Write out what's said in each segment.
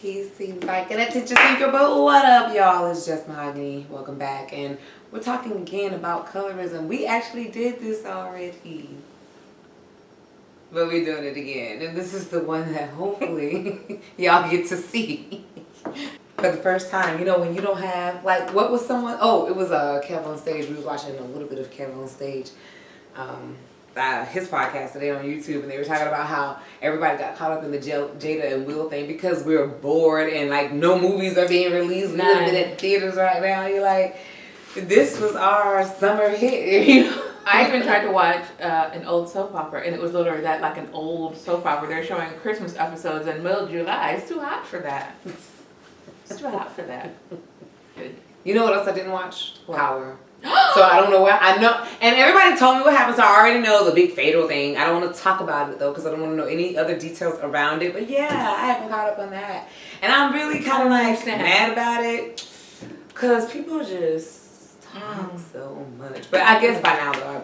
He seems like an attention seeker, but what up, y'all? It's Jess Mahogany. Welcome back, and we're talking again about colorism. We actually did this already, but we're doing it again, and this is the one that hopefully y'all get to see for the first time. You know, when you don't have, like, what was someone? Oh, it was Kev on Stage. We was watching a little bit of Kev on Stage. His podcast today on YouTube, and they were talking about how everybody got caught up in the Jada and Will thing because we were bored and like no movies are being released. We would have been at theaters right now. You're like, this was our summer hit. You know? I even tried to watch an old soap opera, and it was literally that, like an old soap opera. They're showing Christmas episodes in middle of July. It's too hot for that. It's too hot for that. You know what else I didn't watch? Power. So I don't know where I know, and everybody told me what happened, so I already know the big fatal thing. I don't want to talk about it though because I don't want to know any other details around it. But yeah, I haven't caught up on that, and I'm really kind of like mad about it because people just talk so much. But I guess by now though, I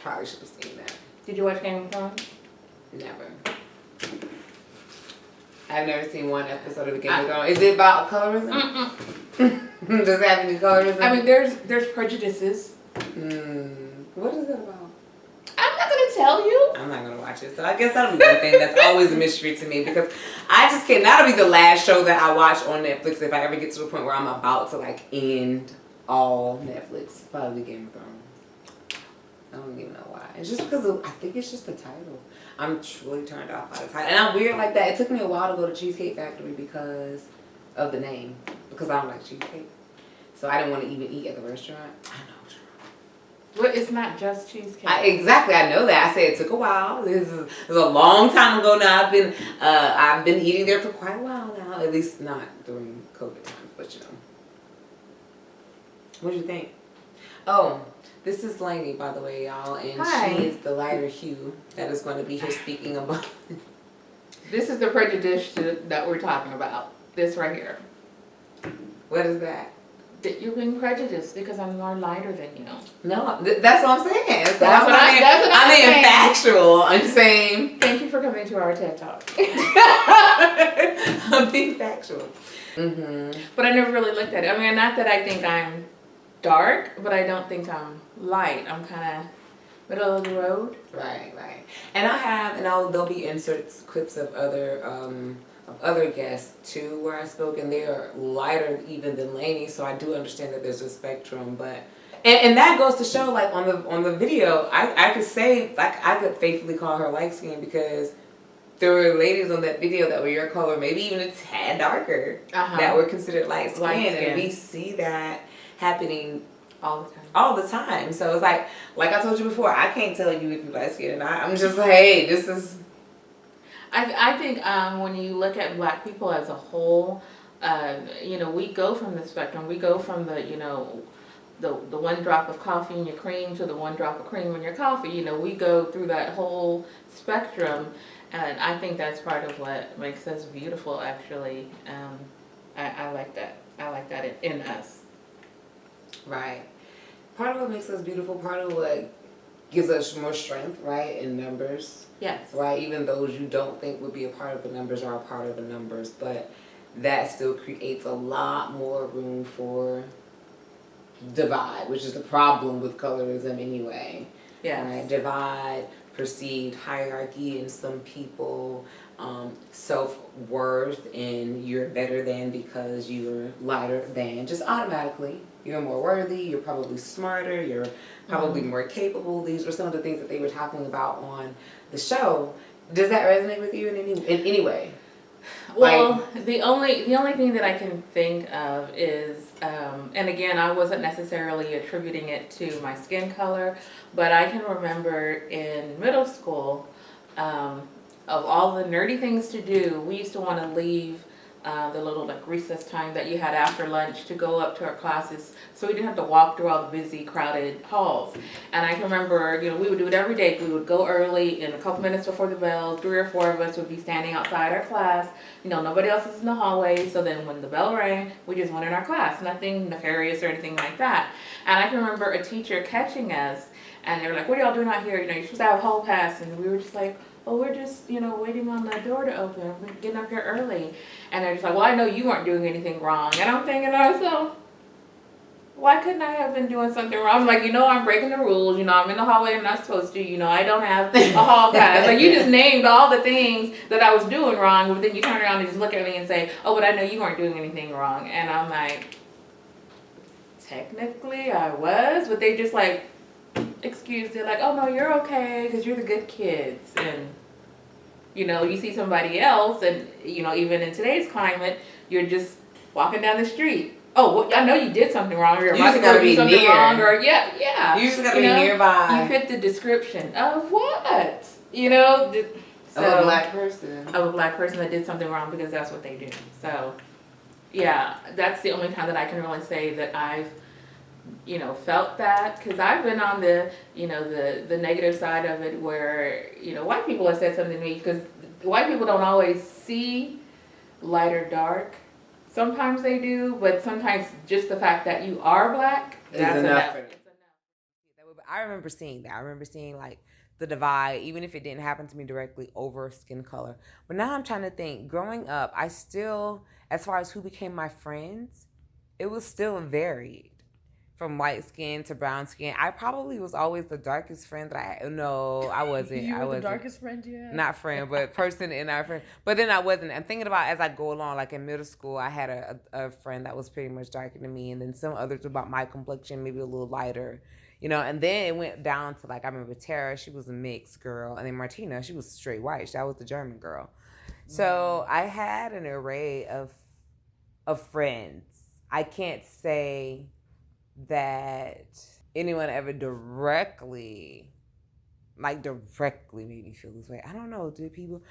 probably should have seen that. Did you watch Game of Thrones? Never. I've never seen one episode of Game of Thrones. Is it about colorism? Does it have any colorism? I mean, there's prejudices. What is it about? I'm not gonna tell you. I'm not gonna watch it. So I guess that'll be one thing that's always a mystery to me because I just can't. That'll be the last show that I watch on Netflix if I ever get to the point where I'm about to like end all Netflix. Probably Game of Thrones. I don't even know why. It's just because I think it's just the title. I'm truly turned off by the title, and I'm weird like that. It took me a while to go to Cheesecake Factory because of the name, because I don't like cheesecake. So I didn't want to even eat at the restaurant. I know what's wrong. Well, it's not just cheesecake. Exactly, I know that. I said it took a while. This is a long time ago now. I've been eating there for quite a while now. At least not during COVID times, but you know. What do you think? Oh, this is Lainey, by the way, y'all, and Hi. She is the lighter hue that is going to be here speaking about. This is the prejudice that we're talking about. This right here. What is that? That you're being prejudiced because I'm more lighter than you. No, that's what I'm saying. That's what I'm being saying. factual. I'm saying. Thank you for coming to our TED Talk. I'm being factual. But I never really looked at it. I mean, not that I think I'm dark, but I don't think I'm light. I'm kind of middle of the road. Right. And there'll be inserts, clips of other guests too where I spoke, and they are lighter even than Lainey, so I do understand that there's a spectrum, but and that goes to show, like on the video, I could say, like, I could faithfully call her light skin because there were ladies on that video that were your color, maybe even a tad darker, that were considered light skin, and we see that happening all the time. So it's like I told you before, I can't tell you if you're light skin or not. I'm just like, hey, this is. I think when you look at Black people as a whole, we go from the spectrum. We go from the one drop of coffee in your cream to the one drop of cream in your coffee. We go through that whole spectrum, and I think that's part of what makes us beautiful. Actually, I like that. I like that in us. Right. Part of what makes us beautiful. Part of what gives us more strength, right, in numbers. Yes. Right, even those you don't think would be a part of the numbers are a part of the numbers, but that still creates a lot more room for divide, which is the problem with colorism anyway. Yes. Right, divide, perceived hierarchy in some people, self-worth, and you're better than because you're lighter than, just automatically. You're more worthy, you're probably smarter, you're probably more capable. These were some of the things that they were talking about on the show. Does that resonate with you in any way? Well, the only thing that I can think of is, and again, I wasn't necessarily attributing it to my skin color, but I can remember in middle school, of all the nerdy things to do, we used to want to leave the little like recess time that you had after lunch to go up to our classes, so we didn't have to walk through all the busy, crowded halls. And I can remember, we would do it every day. We would go early, and a couple minutes before the bell, 3 or 4 of us would be standing outside our class. Nobody else is in the hallway. So then when the bell rang, we just went in our class. Nothing nefarious or anything like that. And I can remember a teacher catching us, and they were like, "What are y'all doing out here? You're supposed to have a hall pass." And we were just like, "Oh, we're just, waiting on the door to open. We're getting up here early." And they're just like, "Well, I know you weren't doing anything wrong." And I'm thinking to myself, why couldn't I have been doing something wrong? I'm like, I'm breaking the rules. I'm in the hallway I'm not supposed to. I don't have a hall pass. Like, you just named all the things that I was doing wrong, but then you turn around and just look at me and say, "Oh, but I know you weren't doing anything wrong." And I'm like, technically I was, but they just like excused it. Like, "Oh, no, you're okay because you're the good kids." And, you see somebody else and, even in today's climate, you're just walking down the street. "Oh, well, I know you did something wrong, or you're about to go do something wrong, or yeah. You just gotta be nearby. You fit the description of what? So, of a black person. Of a black person that did something wrong because that's what they do. So, yeah, that's the only time that I can really say that I've, felt that, because I've been on the, the negative side of it where, white people have said something to me, because white people don't always see light or dark. Sometimes they do, but sometimes just the fact that you are black, that's enough. I remember seeing that. I remember seeing like the divide, even if it didn't happen to me directly, over skin color. But now I'm trying to think, growing up, I still, as far as who became my friends, it was still varied. From light skin to brown skin. I probably was always the darkest friend that I had. No, I wasn't. You were the wasn't. darkest friend you had? Not friend, but person in our friend. But then I wasn't. I'm thinking about as I go along, like in middle school, I had a friend that was pretty much darker than me. And then some others about my complexion, maybe a little lighter. And then it went down to like, I remember Tara, she was a mixed girl. And then Martina, she was straight white. That was the German girl. So I had an array of friends. I can't say that anyone ever directly made me feel this way. I don't know, do people,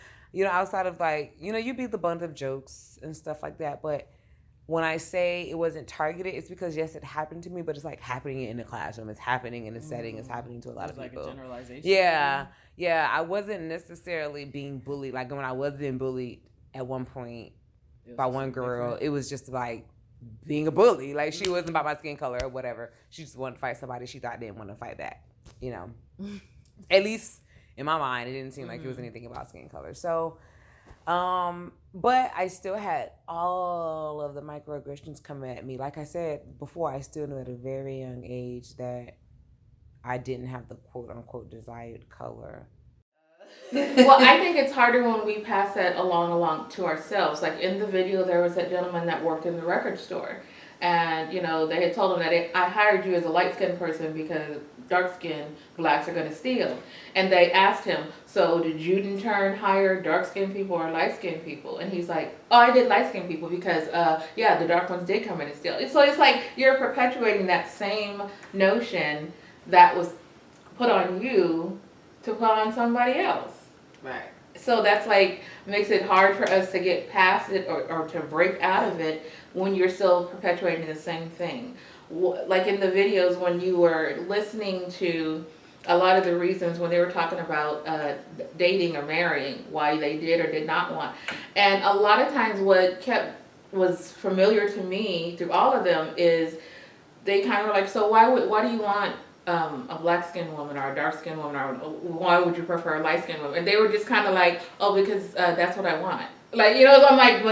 outside of like, you be the butt of jokes and stuff like that, but when I say it wasn't targeted, it's because yes, it happened to me, but it's like happening in the classroom, it's happening in the setting, it's happening to a lot of people. Like a generalization. Yeah, I wasn't necessarily being bullied. Like when I was being bullied at one point by one girl, different. It was just like being a bully. Like she wasn't about my skin color or whatever. She just wanted to fight somebody she thought didn't want to fight back. At least in my mind, it didn't seem like it was anything about skin color. So, but I still had all of the microaggressions coming at me. Like I said before, I still knew at a very young age that I didn't have the quote unquote desired color. Well, I think it's harder when we pass that along to ourselves. Like in the video, there was that gentleman that worked in the record store. And, they had told him that I hired you as a light-skinned person because dark-skinned blacks are going to steal. And they asked him, "So did you in turn hire dark-skinned people or light-skinned people?" And he's like, "Oh, I did light-skinned people because, the dark ones did come in and steal." So it's like you're perpetuating that same notion that was put on you to put on somebody else. Right. So that's like makes it hard for us to get past it or to break out of it when you're still perpetuating the same thing. Like in the videos when you were listening to a lot of the reasons when they were talking about dating or marrying, why they did or did not want. And a lot of times what was familiar to me through all of them is they kind of were like, "So why do you want a black-skinned woman or a dark-skinned woman, or why would you prefer a light-skinned woman?" And they were just kind of like, "Oh, because that's what I want." Like, so I'm like,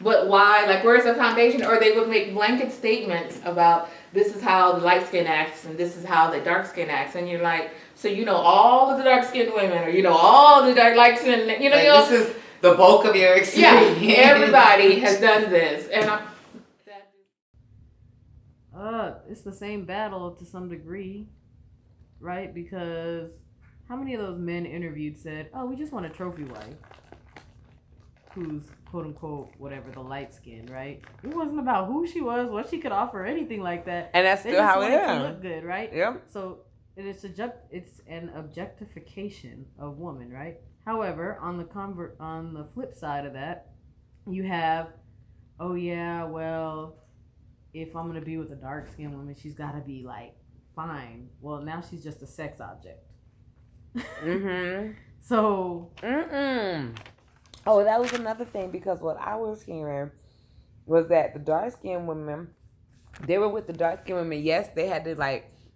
but why? Like, where's the foundation? Or they would make blanket statements about this is how the light-skin acts and this is how the dark-skin acts. And you're like, so all of the dark-skinned women, or all the light-skin, this is the bulk of your experience. Yeah, everybody has done this. And it's the same battle to some degree, right? Because how many of those men interviewed said, "Oh, we just want a trophy wife who's quote unquote whatever, the light skin," right? It wasn't about who she was, what she could offer, anything like that. And that's still how it is. To look good, right? Yep. So it's an objectification of woman, right? However, on the flip side of that, you have, "Oh yeah, well, if I'm gonna be with a dark-skinned woman, she's gotta be like fine." Well, now she's just a sex object. So. Oh, that was another thing, because what I was hearing was that the dark-skinned women, they were with the dark-skinned women. Yes, they had to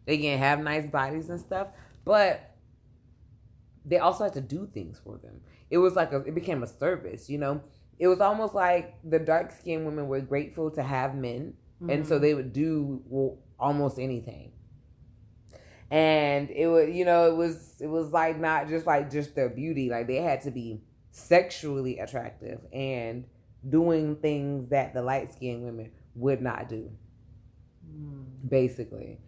they can have nice bodies and stuff, but they also had to do things for them. It was like it became a service, you know. It was almost like the dark skinned women were grateful to have men, and so they would do almost anything. And it was, you know, it was like not just like just their beauty, like they had to be sexually attractive and doing things that the light skinned women would not do, basically.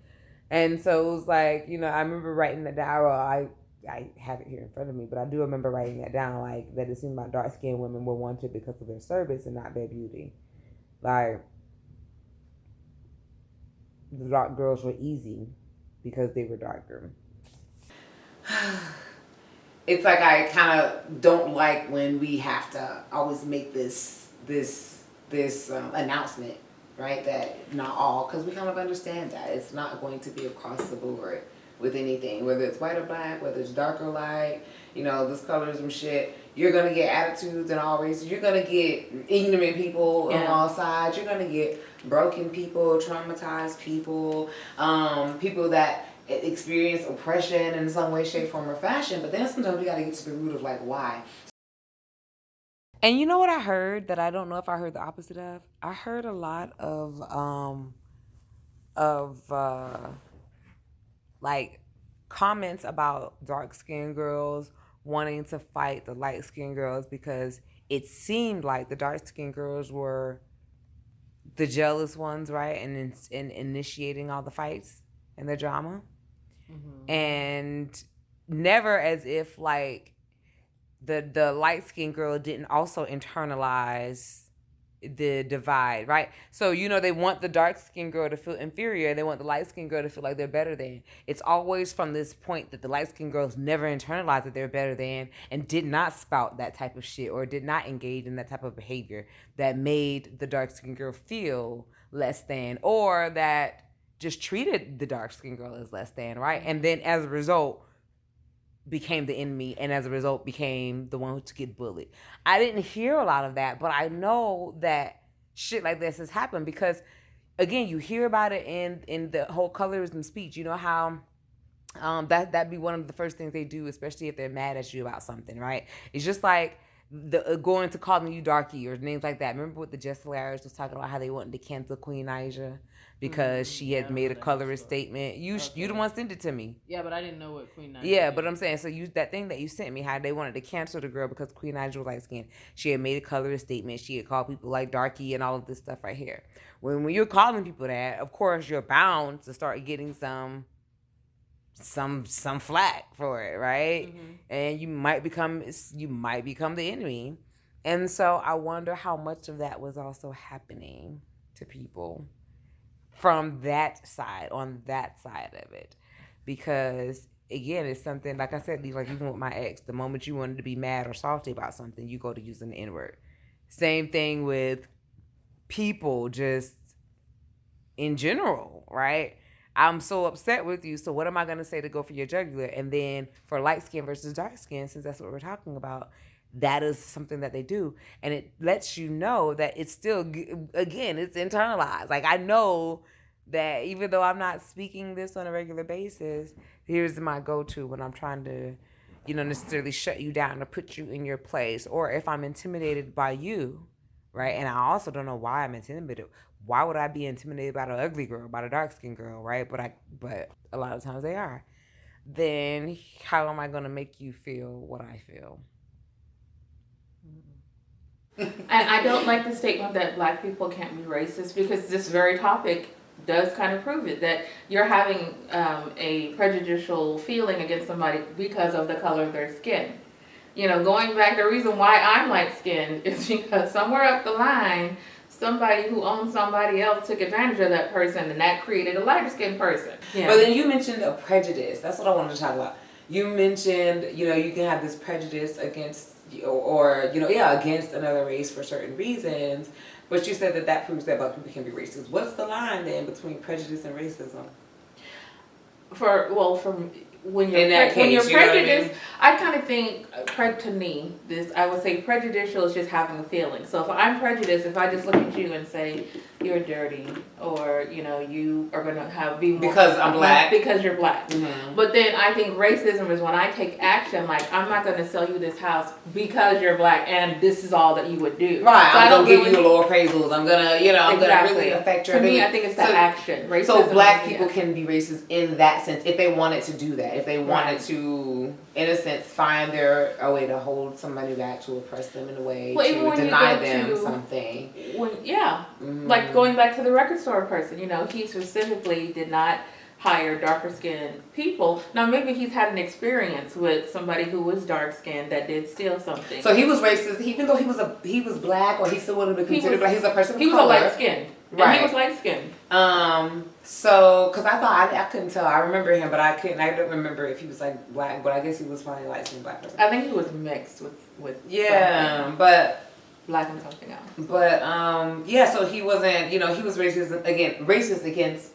And so it was like, you know, I remember writing that down. Well, I have it here in front of me, but I do remember writing that down, like that it seemed like dark skinned women were wanted because of their service and not their beauty. Like the dark girls were easy because they were darker. It's like I kind of don't like when we have to always make this announcement, right? That not all, because we kind of understand that it's not going to be across the board with anything, whether it's white or black, whether it's dark or light, you know, this colorism shit. You're gonna get attitudes in all races. You're gonna get ignorant people on all sides. You're gonna get broken people, traumatized people, people that experience oppression in some way, shape, form, or fashion. But then sometimes we gotta get to the root of like why. And you know what I heard that I don't know if I heard the opposite of? I heard a lot of like comments about dark skinned girls wanting to fight the light skinned girls because it seemed like the dark skinned girls were the jealous ones, right? And in initiating all the fights and the drama. And never as if like the light skinned girl didn't also internalize the divide, right? So, you know, they want the dark skinned girl to feel inferior. They want the light skinned girl to feel like they're better than. It's always from this point that the light skinned girls never internalized that they're better than and did not spout that type of shit or did not engage in that type of behavior that made the dark skinned girl feel less than, or that just treated the dark skinned girl as less than, right? And then as a result, became the enemy, and as a result became the one to get bullied. I didn't hear a lot of that, but I know that shit like this has happened because, again, you hear about it in the whole colorism speech. You know how that'd be one of the first things they do, especially if they're mad at you about something, right? It's just like going to calling you darky or names like that. Remember what the Jess was talking about, how they wanted to cancel Queen Aja because she had made a colorist statement. You the one sent it to me. Yeah, but I didn't know what Queen Aja Yeah, but I'm saying, so that thing that you sent me, how they wanted to cancel the girl because Queen Aja was light skinned. She had made a colorist statement. She had called people like darky and all of this stuff right here. When you're calling people that, of course you're bound to start getting some flack for it, right? And you might become the enemy. And so I wonder how much of that was also happening to people from that side, on that side of it. Because again, it's something, like I said, like even with my ex, the moment you wanted to be mad or salty about something, you go to using the N-word. Same thing with people just in general, right? I'm so upset with you, so what am I going to say to go for your jugular? And then for light skin versus dark skin, since that's what we're talking about, that is something that they do. And it lets you know that it's still, again, it's internalized. Like, I know that even though I'm not speaking this on a regular basis, here's my go-to when I'm trying to, you know, necessarily shut you down or put you in your place. Or if I'm intimidated by you, right? And I also don't know why I'm intimidated. Why would I be intimidated by an ugly girl, by a dark-skinned girl, right? But a lot of times they are. Then how am I going to make you feel what I feel? And I don't like the statement that black people can't be racist, because this very topic does kind of prove it, that you're having a prejudicial feeling against somebody because of the color of their skin. You know, going back, the reason why I'm light-skinned is because somewhere up the line, somebody who owned somebody else took advantage of that person, and that created a lighter-skinned person. Yeah. But then you mentioned a prejudice. That's what I wanted to talk about. You mentioned, you know, you can have this prejudice against, or you know, against another race for certain reasons. But you said that proves that black people can be racist. What's the line then between prejudice and racism? For when you're In that when you're case, you know what I mean? prejudiced, I kind of think to me this I would say prejudicial is just having a feeling. So if I'm prejudiced, if I just look at you and say you're dirty, or you know you are gonna be more Because I'm black. because you're black. Mm-hmm. But then I think racism is when I take action. Like I'm not gonna sell you this house because you're black, and this is all that you would do. Right, So I'm I don't gonna give really, you low appraisals. I'm gonna, you know, I'm Exactly. gonna really affect your To me, ability. I think it's the So- action. Racism So black is the people action. can be racist in that sense if they wanted to do that. If they wanted Right. to, in a sense, find a way to hold somebody back, to oppress them in a way, Well, even to when you deny go them to- something. Yeah, Mhm. like going back to the record store person, you know, he specifically did not hire darker skinned people. Now maybe he's had an experience with somebody who was dark skinned that did steal something. So he was racist, even though he was black, or he still would have been He considered was- black. He's a person of he was a color. light skinned. And Right. he was light skinned. So, cause I thought I couldn't tell. I remember him, but I don't remember if he was like black. But I guess he was probably light skinned black person. I think he was mixed with Yeah, something, but. black and something else. But yeah, so he wasn't, you know, he was racist against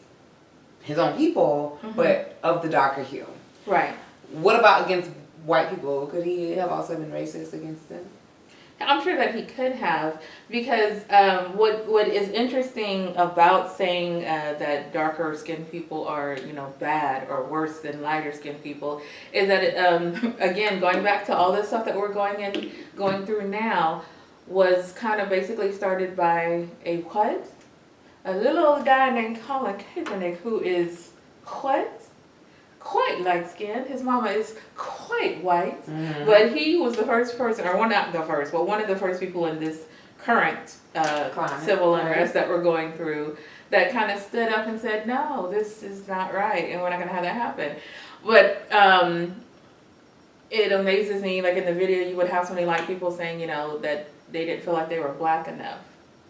his own people, Mhm. but of the darker hue. Right. What about against white people? Could he have also been racist against them? I'm sure that he could have, because what is interesting about saying that darker skinned people are, you know, bad or worse than lighter skinned people is that it, again, going back to all this stuff that we're going through now, was kind of basically started by a little old guy named Colin Kaepernick, who is quite light skinned. His mama is quite white, but he was the first person, or one not the first, but one of the first people in this current civil unrest that we're going through that kind of stood up and said, no, this is not right, and we're not going to have that happen. But it amazes me, like in the video, you would have so many white people saying, you know, that they didn't feel like they were black enough.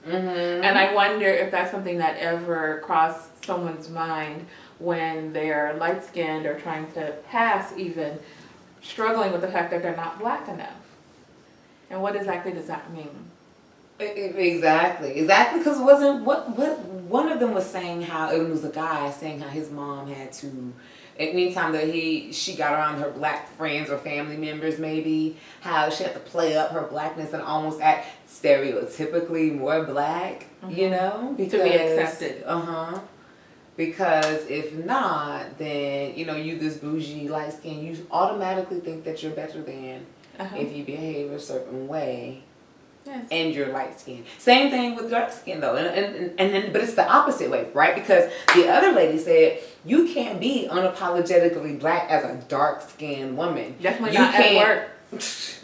Mm-hmm. And I wonder if that's something that ever crossed someone's mind when they're light skinned or trying to pass, even struggling with the fact that they're not black enough. And what exactly does that mean? Exactly, because it wasn't what one of them was saying, how it was a guy saying how his mom had to, anytime that she got around her black friends or family members, maybe how she had to play up her blackness and almost act stereotypically more black, you know, because, to be accepted. Because if not, then you know, you this bougie light skin, you automatically think that you're better than if you behave a certain way. Yes. And you're light skinned. Same thing with dark skin though, and then but it's the opposite way, right? Because the other lady said you can't be unapologetically black as a dark skinned woman. Definitely you not can't, at work.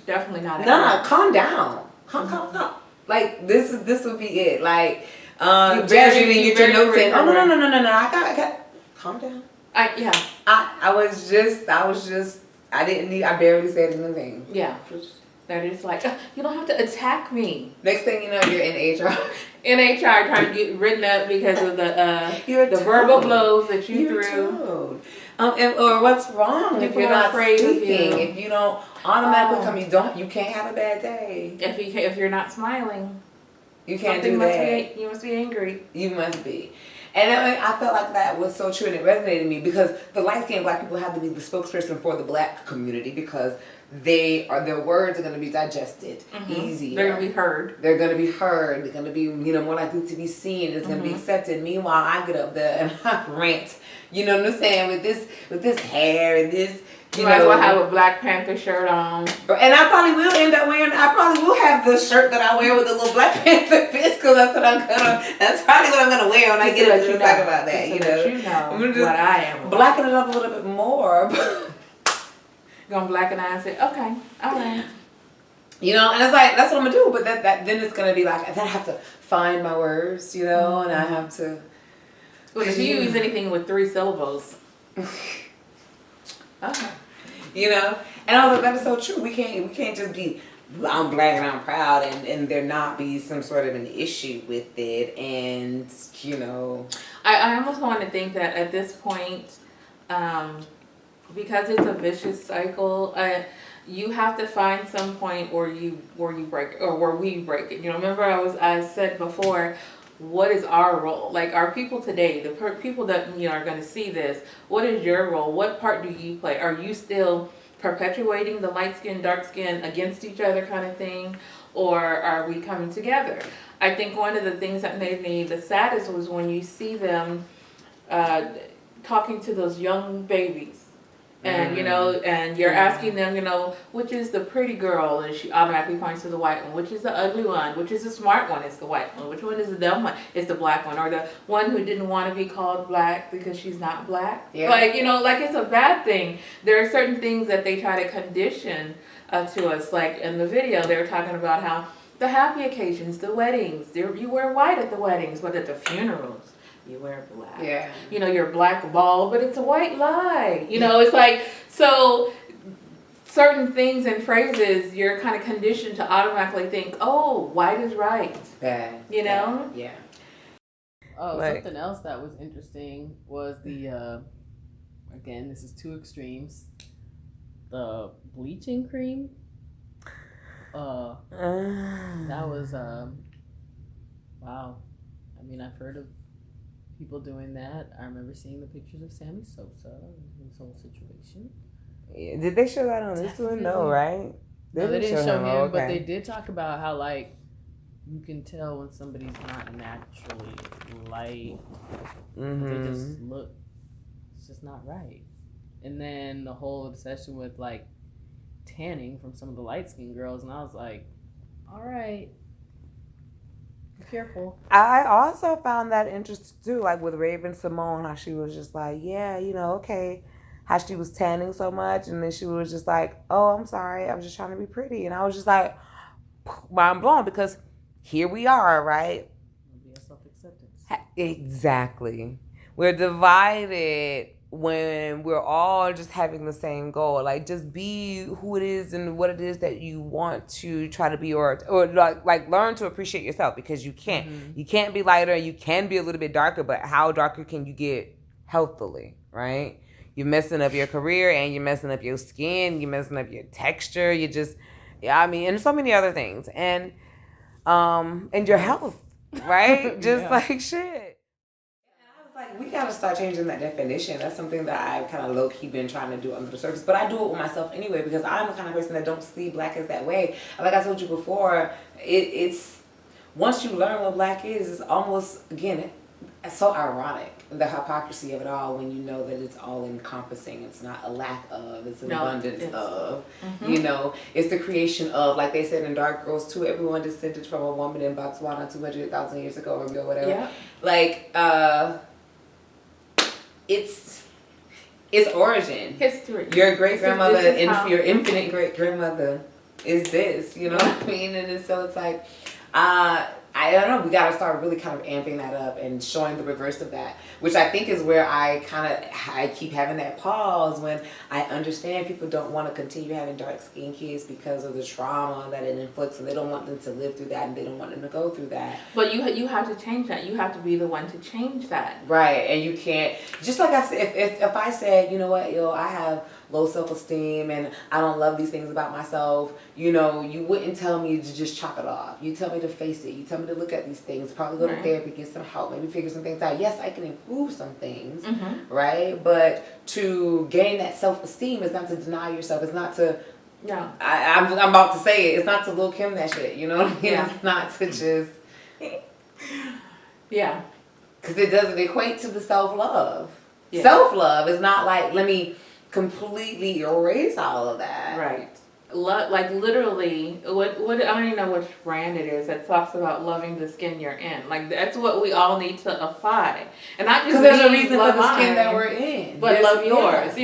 Definitely not at work. Calm down. Calm down. Like this would be it. Like Jess, very- you didn't you get your very notes in. Oh remember. no. I got. Calm down. Yeah. I barely said anything. Yeah. They're just like, you don't have to attack me. Next thing you know, you're in HR. In HR, trying to get written up because of the You're the told. verbal blows that you You're threw. told. Or what's wrong If if you're you're not afraid of speaking, you. if you don't automatically you can't have a bad day. If you're not smiling, You can't something do that. you must be angry. You must be. And I felt like that was so true, and it resonated with me because the light-skinned black people have to be the spokesperson for the black community because their words are going to be digested easier. They're gonna be heard. They're going to be heard. They're going to be, you know, more likely to be seen. It's going to be accepted. Meanwhile, I get up there and I rant. You know what I'm saying? With this hair and this. You might as well have a Black Panther shirt on. And I probably will end up wearing. I probably will have the shirt that I wear with the little Black Panther fist because that's probably what I'm gonna wear when I get up to talk about that. You know, I'm gonna just what I am. Blacken it up a little bit more. Gonna blacken eye and say, okay, all right. You know, and it's like that's what I'm gonna do. But that then it's gonna be like then I have to find my words. You know, and I have to. Well, if you use anything with 3 syllables. Okay. You know, and I was like, that is so true. We can't just be I'm black and I'm proud and there not be some sort of an issue with it. And you know, I almost want to think that at this point, because it's a vicious cycle, you have to find some point where you break it, or where we break it. You know, remember I said before, what is our role? Like, our people today, the people that are going to see this, what is your role? What part do you play? Are you still perpetuating the light skin, dark skin against each other kind of thing, or are we coming together? I think one of the things that made me the saddest was when you see them talking to those young babies. And and you're asking them, which is the pretty girl, and she automatically points to the white one. Which is the ugly one? Which is the smart one? It's the white one. Which one is the dumb one? It's the black one, or the one who didn't want to be called black because she's not black. Yeah. Like like it's a bad thing. There are certain things that they try to condition to us. Like in the video, they were talking about how the happy occasions, the weddings, you wear white at the weddings, but at the funerals, you wear black. Yeah. You're black ball, but it's a white lie. It's like, so certain things and phrases, you're kind of conditioned to automatically think, oh, white is right. Bad. Yeah. Oh, something else that was interesting was the, again, this is two extremes, the bleaching cream. That was, wow. I mean, I've heard of people doing that. I remember seeing the pictures of Sammy Sosa in this whole situation. Yeah. Did they show that on this one? No, right? No, they didn't show him, but they did talk about how, like, you can tell when somebody's not naturally light. They just look, it's just not right. And then the whole obsession with, like, tanning from some of the light-skinned girls, and I was like, all right. Be careful. I also found that interesting too, like with Raven Simone, how she was just like, yeah, okay, how she was tanning so much, and then she was just like, oh, I'm sorry, I was just trying to be pretty, and I was just like, mind blown, because here we are, right? It'll be a self-acceptance. Exactly. We're divided when we're all just having the same goal. Like, just be who it is and what it is that you want to try to be, or like learn to appreciate yourself, because you can't. You can't be lighter. You can be a little bit darker, but how darker can you get healthily, right? You're messing up your career, and you're messing up your skin. You're messing up your texture. You just, and so many other things, and your health, right? Just like shit. Like, we gotta start changing that definition. That's something that I've kind of low-key been trying to do under the surface, but I do it with myself anyway, because I'm the kind of person that don't see black as that way. Like I told you before, it's once you learn what black is, it's almost, again, it's so ironic, the hypocrisy of it all, when you know that it's all encompassing. It's not a lack of, it's an abundance of. It's the creation of, like they said in Dark Girls too, everyone descended from a woman in Botswana 200,000 years ago, or whatever. Yeah. Like, it's origin. History. Your great grandmother, your infinite great grandmother is this, you know what I mean? And so it's like, I don't know, we gotta start really kind of amping that up and showing the reverse of that, which I think is where I keep having that pause, when I understand people don't want to continue having dark skinned kids because of the trauma that it inflicts, and they don't want them to live through that, and they don't want them to go through that. But you have to change that. You have to be the one to change that. Right, and you can't, just like I said, if I said, you know what, I have low self-esteem and I don't love these things about myself, you wouldn't tell me to just chop it off. You tell me to face it. You tell me to look at these things, probably go to therapy, get some help, maybe figure some things out. Yes, I can improve some things, right? But to gain that self-esteem is not to deny yourself. It's not to, I'm about to say it, it's not to Lil' Kim that shit, you know what I mean? Yeah. It's not to just, because it doesn't equate to the self-love. Yeah. Self-love is not like, let me completely erase all of that. Right. Like literally, what I don't even know which brand it is that talks about loving the skin you're in. Like, that's what we all need to apply, and not just because there's a reason for the skin that we're in, but love yours.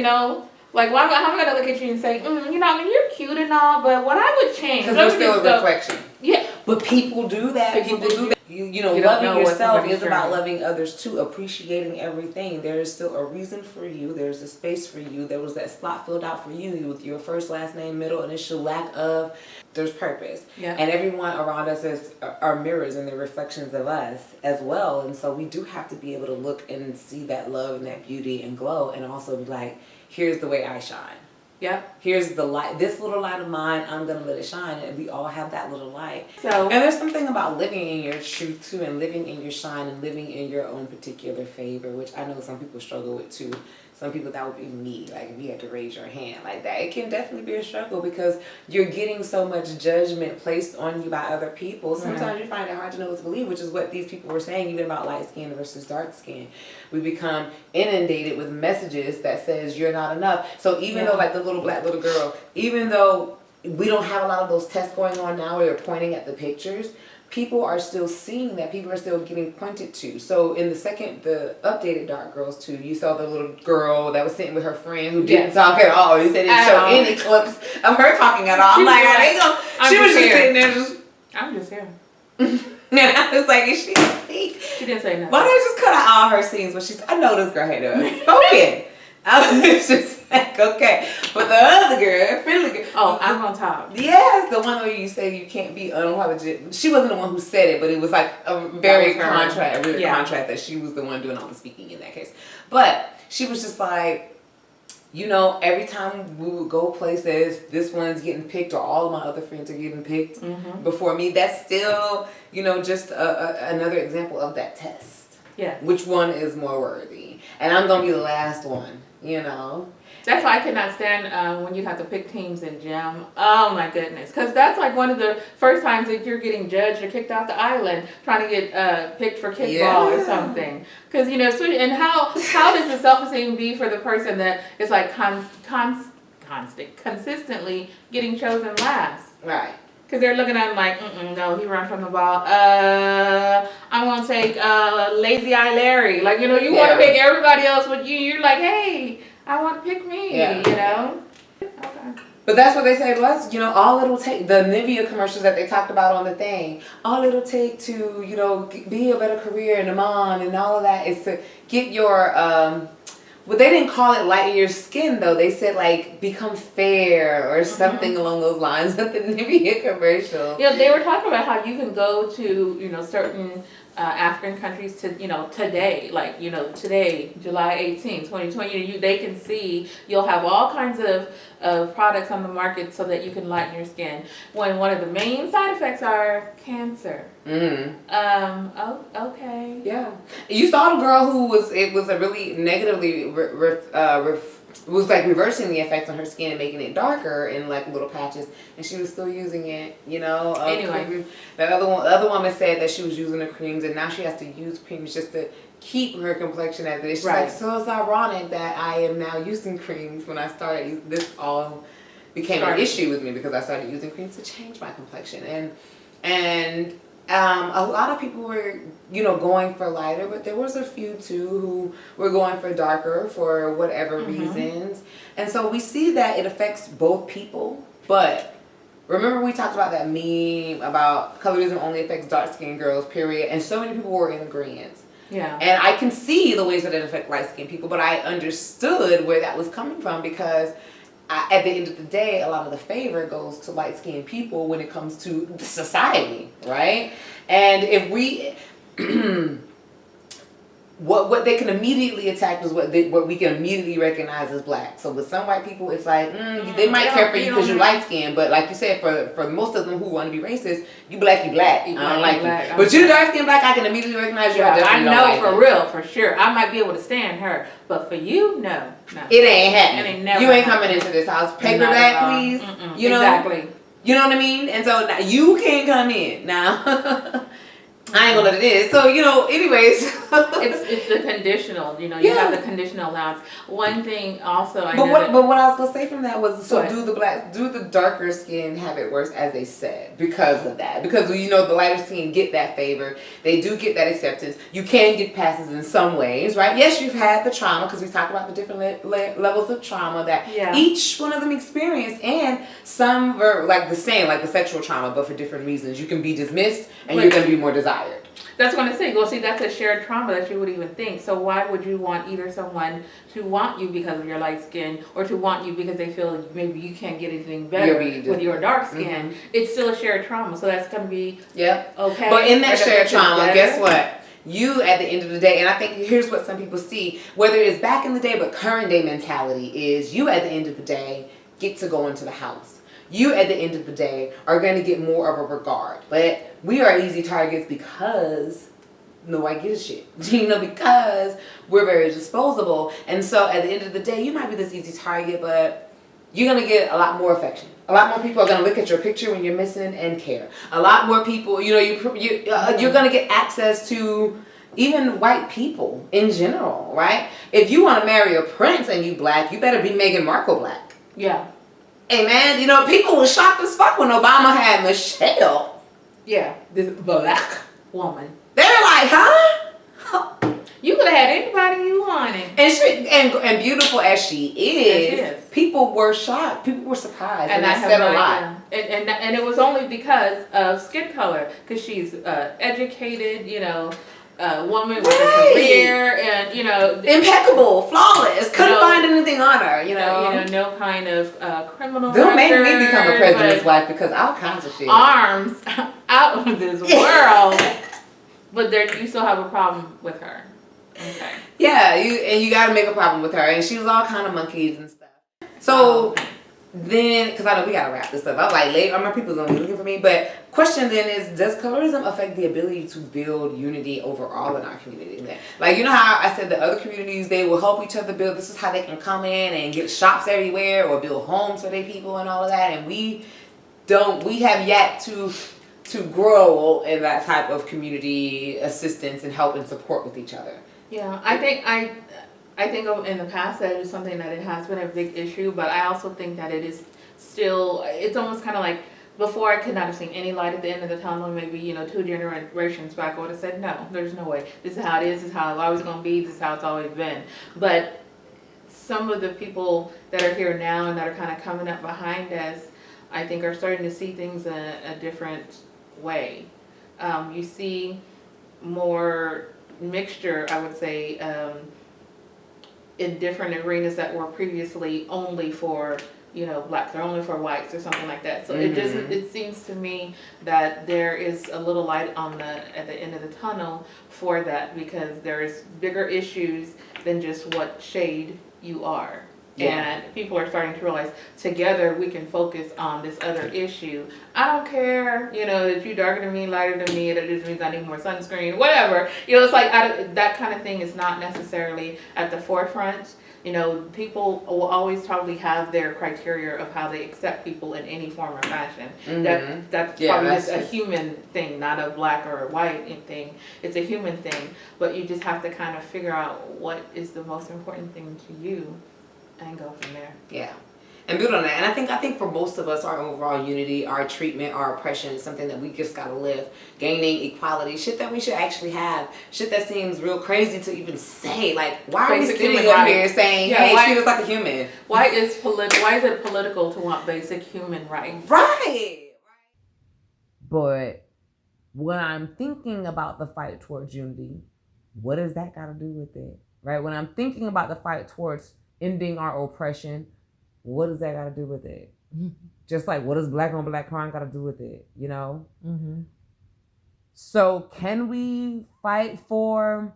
Like, how am I gonna look at you and say, you're cute and all, but what I would change? Because we're still a reflection. Yeah. But people do that. People do that. Loving yourself is about loving others too, appreciating everything. There is still a reason for you. There's a space for you. There was that slot filled out for you with your first, last name, middle, initial, lack of. There's purpose. Yeah. And everyone around us are mirrors, and they're reflections of us as well. And so we do have to be able to look and see that love and that beauty and glow, and also be like, here's the way I shine. Yep. Here's the light. This little light of mine, I'm going to let it shine. And we all have that little light. So, and there's something about living in your truth, too, and living in your shine and living in your own particular favor, which I know some people struggle with, too. Some people, that would be me. Like, if you had to raise your hand like that, it can definitely be a struggle because you're getting so much judgment placed on you by other people. Sometimes you find it hard to know what to believe, which is what these people were saying, even about light skin versus dark skin. We become inundated with messages that says you're not enough. So even though, like the little black little girl, even though we don't have a lot of those tests going on now where they're pointing at the pictures, people are still seeing that. People are still getting pointed to. So in the updated Dark Girls 2, you saw the little girl that was sitting with her friend who didn't talk at all. You said it didn't show any clips of her talking at all. I'm like, are they going? She was just sitting there just. I'm just here. And I was like, is she speak? She didn't say nothing. Why don't you just cut out all her scenes when she's? I know this girl had spoken. I was just like, okay. But the other girl, friendly girl. Oh, I'm on top. Yes, the one where you say you can't be unapologetic. She wasn't the one who said it, but it was like a very contrast that she was the one doing all the speaking in that case. But she was just like, you know, every time we would go places, this one's getting picked or all of my other friends are getting picked before me. That's still, you know, just another example of that test. Yeah. Which one is more worthy? And I'm going to be the last one, you know. That's why I could not stand when you have to pick teams in gym. Oh my goodness. Because that's like one of the first times that you're getting judged or kicked off the island trying to get picked for kickball or something. Because, you know, and how does the self-esteem be for the person that is like consistently getting chosen last? Right. Because they're looking at him like, no, he ran from the ball. I'm going to take Lazy Eye Larry. Like, you know, you want to pick everybody else, but you're like, hey, I want to pick me, you know? Okay. But that's what they say was, you know, all it'll take, the Nivea commercials that they talked about on the thing, all it'll take to, you know, be a better career and a mom and all of that is to get your, well, they didn't call it lighten your skin, though. They said, like, become fair or something along those lines with the Nivea commercial. Yeah, they were talking about how you can go to, you know, certain African countries to, you know, today, like, you know, today, July 18, 2020, they can see, you'll have all kinds of products on the market so that you can lighten your skin. When one of the main side effects are cancer. Okay. Yeah. You saw the girl who was a really negatively, was like reversing the effects on her skin and making it darker in like little patches, and she was still using it, you know. Anyway. The other woman said that she was using the creams and now she has to use creams just to keep her complexion as it is. She's like, so it's ironic that I am now using creams when I started, this all became an issue with me because I started using creams to change my complexion. And a lot of people were, you know, going for lighter, but there was a few too who were going for darker for whatever reasons. And so we see that it affects both people. But remember we talked about that meme about colorism only affects dark-skinned girls, period. And so many people were in agreement. Yeah. And I can see the ways that it affects light-skinned people, but I understood where that was coming from because at the end of the day, a lot of the favor goes to light-skinned people when it comes to the society, right? And if we, what they can immediately attack is what we can immediately recognize as black. So with some white people, it's like they might care for you because you're light-skinned, but like you said, for most of them who want to be racist, you black. I don't like you. But you're dark-skinned black, I can immediately recognize you. I know for real, for sure. I might be able to stand her, but for you, no. It ain't happening. It ain't never you ain't happened. coming into this house. Paper bag, please. You know? Exactly. You know what I mean? And so now you can't come in. Now, I ain't gonna let it in. So, you know, anyways. it's the conditional, you know, you have the conditional allowance. One thing also But what I was gonna say from that was, so do the darker skin have it worse, as they said, because of that? Because, you know, the lighter skin get that favor. They do get that acceptance. You can get passes in some ways, right? Yes, you've had the trauma, because we talked about the different levels of trauma that each one of them experienced, and some were like the same, like the sexual trauma, but for different reasons. You can be dismissed, and you're gonna be more desired. That's what I'm saying. Well, see, that's a shared trauma that you would even think. So why would you want either someone to want you because of your light skin, or to want you because they feel maybe you can't get anything better with your dark skin? It's still a shared trauma. So that's going to be okay. But in that shared trauma, guess what? You, at the end of the day, and I think here's what some people see, whether it's back in the day but current day mentality is, you at the end of the day get to go into the house. You, at the end of the day, are going to get more of a regard. But we are easy targets because nobody gives a shit. Because we're very disposable. And so at the end of the day, you might be this easy target, but you're going to get a lot more affection. A lot more people are going to look at your picture when you're missing and care. A lot more people, you're going to get access to even white people in general, right? If you want to marry a prince and you black, you better be Meghan Markle black. Yeah. Hey, man, people were shocked as fuck when Obama had Michelle. Yeah, this black woman. They're like, huh? You could have had anybody you wanted. And she and beautiful as she is, Yes, people were shocked. People were surprised. And that said a lot. And it was only because of skin color. Because she's educated, woman with a career and, impeccable, flawless. Couldn't find anything on her, no kind of criminal They'll make me record, become a president's wife because all kinds of shit. Arms out of this world. But you still have a problem with her. Okay. Yeah, you got to make a problem with her, and she was all kind of monkeys and stuff. So then, because I know we got to wrap this up. I'm like, I remember people gonna be looking for me. But question then is, does colorism affect the ability to build unity overall in our community? Like, how I said the other communities, they will help each other build. This is how they can come in and get shops everywhere or build homes for their people and all of that. And we have yet to grow in that type of community assistance and help and support with each other. Yeah, I think in the past that is something that it has been a big issue, but I also think that it is still, it's almost kind of like, before I could not have seen any light at the end of the tunnel. Maybe, 2 generations back I would have said, no, there's no way. This is how it is, this is how it's always going to be, this is how it's always been. But some of the people that are here now and that are kind of coming up behind us, I think are starting to see things a different way. You see more mixture, I would say, in different arenas that were previously only for blacks or only for whites or something like that. So it seems to me that there is a little light at the end of the tunnel for that, because there is bigger issues than just what shade you are. Yeah. And people are starting to realize together we can focus on this other issue. I don't care, if you're darker than me, lighter than me, that just means I need more sunscreen, whatever. It's like that kind of thing is not necessarily at the forefront. People will always probably have their criteria of how they accept people in any form or fashion. Mm-hmm. That's probably just a human thing, not a black or a white thing. It's a human thing. But you just have to kind of figure out what is the most important thing to you and go from there. Yeah. And build on that. And I think for most of us, our overall unity, our treatment, our oppression is something that we just gotta live. Gaining equality, shit that we should actually have. Shit that seems real crazy to even say. Like, why are we sitting up here saying, hey, treat us like a human? Why is it political to want basic human rights? Right. But when I'm thinking about the fight towards unity, what does that got to do with it? Right? When I'm thinking about the fight towards ending our oppression, what does that got to do with it? Just like, what does black on black crime got to do with it? Mm-hmm. So can we fight for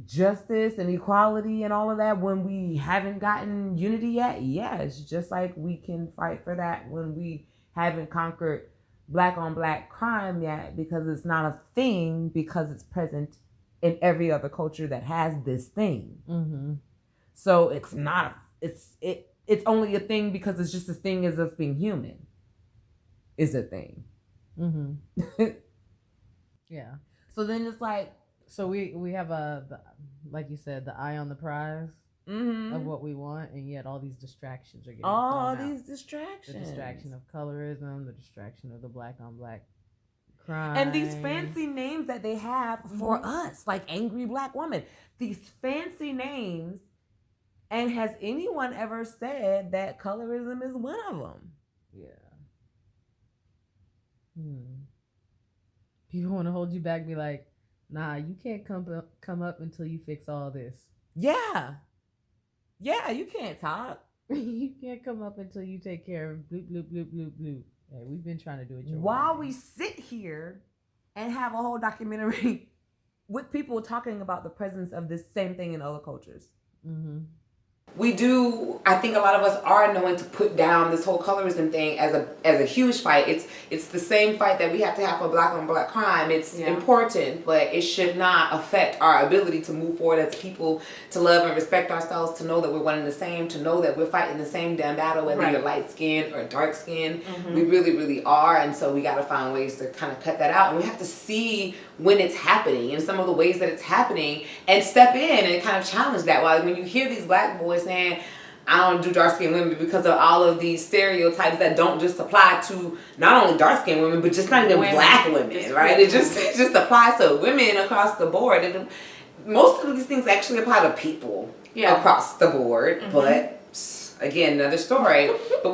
justice and equality and all of that when we haven't gotten unity yet? Yes, just like we can fight for that when we haven't conquered black on black crime yet, because it's not a thing, because it's present in every other culture that has this thing. Mm-hmm. So it's not, it's only a thing because it's just as thing as us being human is a thing. Mm-hmm. Yeah. So then it's like, so we have like you said, the eye on the prize of what we want, and yet all these distractions are getting all thrown these out. distractions. The distraction of colorism, the distraction of the black on black crime, and these fancy names that they have for us, like angry black woman. These fancy names. And has anyone ever said that colorism is one of them? Yeah. People want to hold you back, be like, nah, you can't come up until you fix all this. Yeah, you can't talk. You can't come up until you take care of bloop, bloop, bloop, bloop, bloop. Hey, we've been trying to do it your While way. we sit here and have a whole documentary with people talking about the presence of this same thing in other cultures. Mm-hmm. we do, I think a lot of us are knowing to put down this whole colorism thing as a huge fight. It's the same fight that we have to have for black on black crime. It's important, but it should not affect our ability to move forward as people, to love and respect ourselves, to know that we're one and the same, to know that we're fighting the same damn battle, whether you're light skinned or dark skinned. We really, really are. And so we got to find ways to kind of cut that out. And we have to see when it's happening and some of the ways that it's happening and step in and kind of challenge that. While when you hear these black boys saying, I don't do dark skinned women because of all of these stereotypes that don't just apply to not only dark skinned women, but just not even black women, right? It just applies to women across the board. And most of these things actually apply to people across the board. But again, another story. But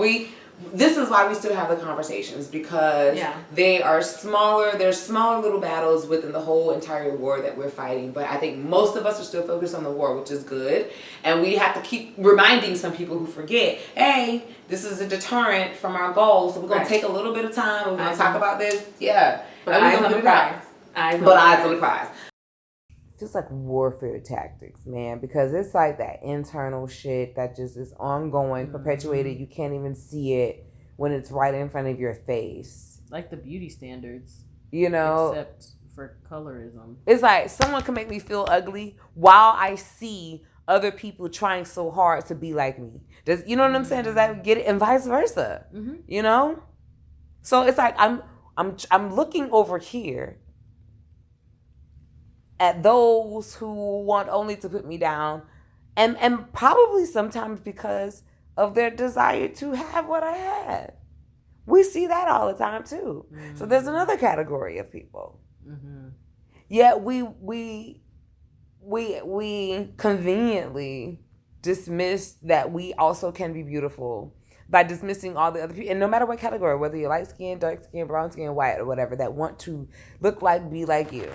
this is why we still have the conversations, because they are smaller. There's smaller little battles within the whole entire war that we're fighting. But I think most of us are still focused on the war, which is good. And we have to keep reminding some people who forget, hey, this is a deterrent from our goals. So we're going to take a little bit of time. We're going to talk about this. Yeah. But eyes on the prize. Eyes on the prize. Just like warfare tactics, man, because it's like that internal shit that just is ongoing, perpetuated. You can't even see it when it's right in front of your face. Like the beauty standards, except for colorism. It's like someone can make me feel ugly while I see other people trying so hard to be like me. You know what I'm saying? Does that get it? And vice versa. So it's like I'm looking over here at those who want only to put me down, and probably sometimes because of their desire to have what I have. We see that all the time too. So there's another category of people. Yet we conveniently dismiss that we also can be beautiful by dismissing all the other people, and no matter what category, whether you're light skin, dark skin, brown skin, white, or whatever, that want to look like, be like you.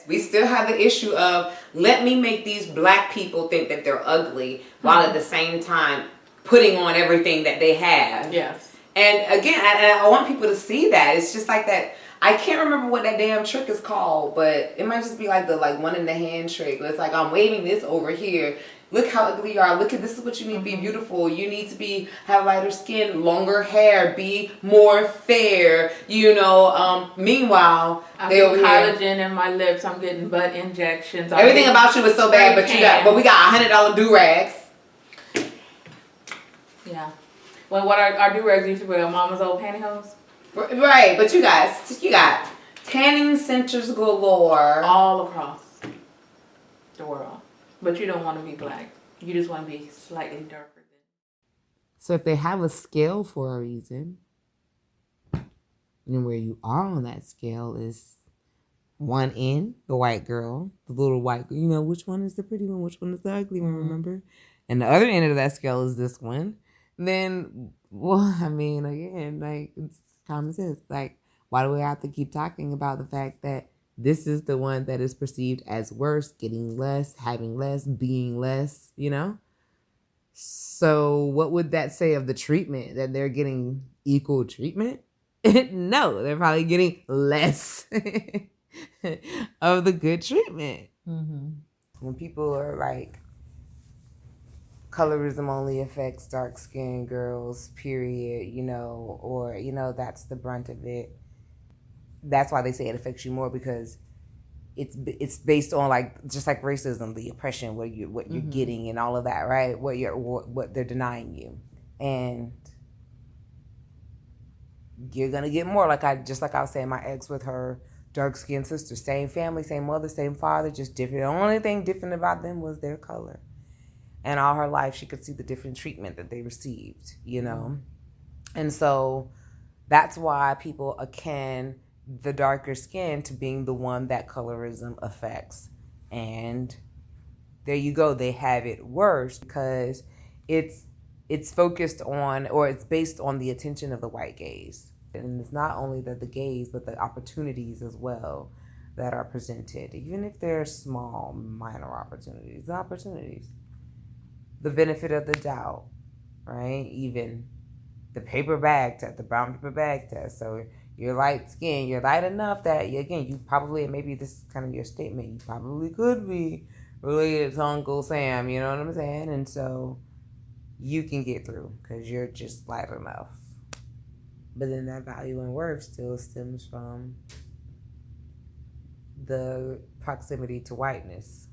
We still have the issue of, let me make these black people think that they're ugly while at the same time putting on everything that they have. Yes. And again, I want people to see that. It's just like that. I can't remember what that damn trick is called, but it might just be like the one in the hand trick. It's like, I'm waving this over here. Look how ugly you are. Look at this is what you need to be beautiful. You need to have lighter skin, longer hair, be more fair. Meanwhile, I'm they getting over here. collagen in my lips. I'm getting butt injections. Everything about you is so bad, but we got $100 do-rags. Yeah. Well, what our do-rags used to wear, mama's old pantyhose. Right, but you got tanning centers galore all across the world. But you don't want to be black. You just want to be slightly darker than. So if they have a scale for a reason, and where you are on that scale is one end, the white girl, the little white girl, which one is the pretty one, which one is the ugly one, remember? And the other end of that scale is this one. Then, again, it's common sense. Why do we have to keep talking about the fact that this is the one that is perceived as worse, getting less, having less, being less, So what would that say of the treatment? That they're getting equal treatment? No, they're probably getting less of the good treatment. When people are like, colorism only affects dark-skinned girls, period, or, that's the brunt of it. That's why they say it affects you more, because it's based on just like racism, the oppression, what you're getting and all of that, right? What they're denying you, and you're gonna get more. Like I was saying, my ex with her dark-skinned sister, same family, same mother, same father, just different. The only thing different about them was their color, and all her life she could see the different treatment that they received, and so that's why people akin the darker skin to being the one that colorism affects. And there you go, they have it worse because it's focused on, or it's based on the attention of the white gaze. And it's not only the gaze, but the opportunities as well that are presented, even if they're small, minor opportunities. The benefit of the doubt, right? Even the paper bag test, the brown paper bag test. So You're light skinned. You're light enough that, again, you probably, and maybe this is kind of your statement, you probably could be related to Uncle Sam, you know what I'm saying? And so you can get through because you're just light enough. But then that value and worth still stems from the proximity to whiteness.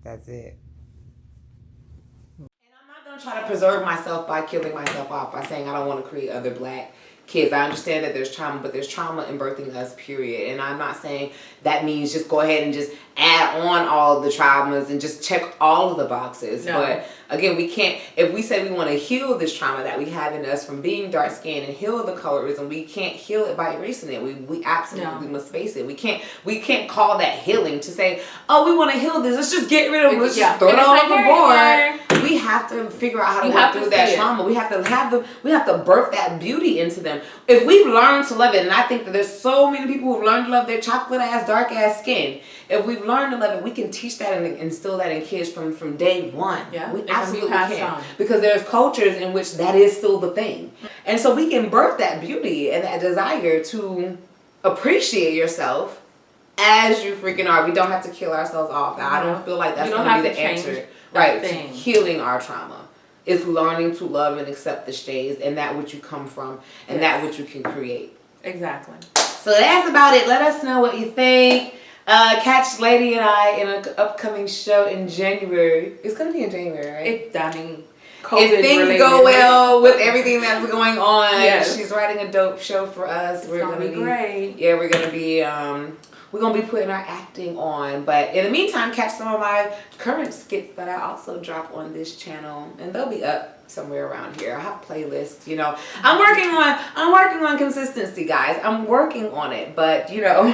That's it. I'm not going to try to preserve myself by killing myself off by saying I don't want to create other black kids. I understand that there's trauma, but there's trauma in birthing us, period. And I'm not saying that means just go ahead and just add on all the traumas and just check all of the boxes. No. But again, we can't, if we say we want to heal this trauma that we have in us from being dark skinned and heal the colorism, we can't heal it by erasing it. We absolutely must face it. We can't call that healing to say, oh, we want to heal this. Let's just get rid of it. Let's just throw it all overboard. We have to figure out how to work through that trauma. We have to birth that beauty into them. If we've learned to love it, and I think that there's so many people who've learned to love their chocolate ass, dark ass skin. If we've learned to love it, we can teach that and instill that in kids from day one. Yeah, we absolutely can. Because there's cultures in which that is still the thing. And so we can birth that beauty and that desire to appreciate yourself as you freaking are. We don't have to kill ourselves off. I don't feel like that's going to be the answer. Right, to healing our trauma is learning to love and accept the shades and that which you come from and that which you can create. Exactly. So that's about it. Let us know what you think. Catch Lady and I in an upcoming show in January. It's going to be in January, right? It's done. If things go well with everything that's going on, she's writing a dope show for us. We're going to be great. Yeah, we're going to be... we're going to be putting our acting on. But in the meantime, catch some of my current skits that I also drop on this channel. And they'll be up somewhere around here. I have playlists, you know. I'm working on consistency, guys. I'm working on it. But, you know,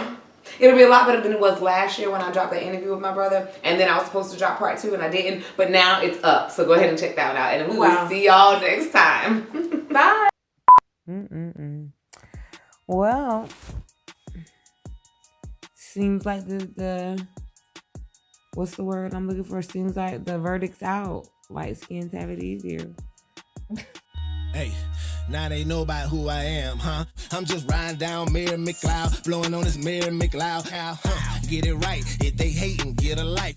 it'll be a lot better than it was last year when I dropped that interview with my brother. And then I was supposed to drop part 2 and I didn't. But now it's up. So go ahead and check that one out. And we will see y'all next time. Bye. Well... seems like the what's the word I'm looking for? Seems like the verdict's out. Light skins have it easier. Hey, now they know about who I am, huh? I'm just riding down Mary McLeod, blowing on this Mary McLeod. Get it right. If they hating, get a life.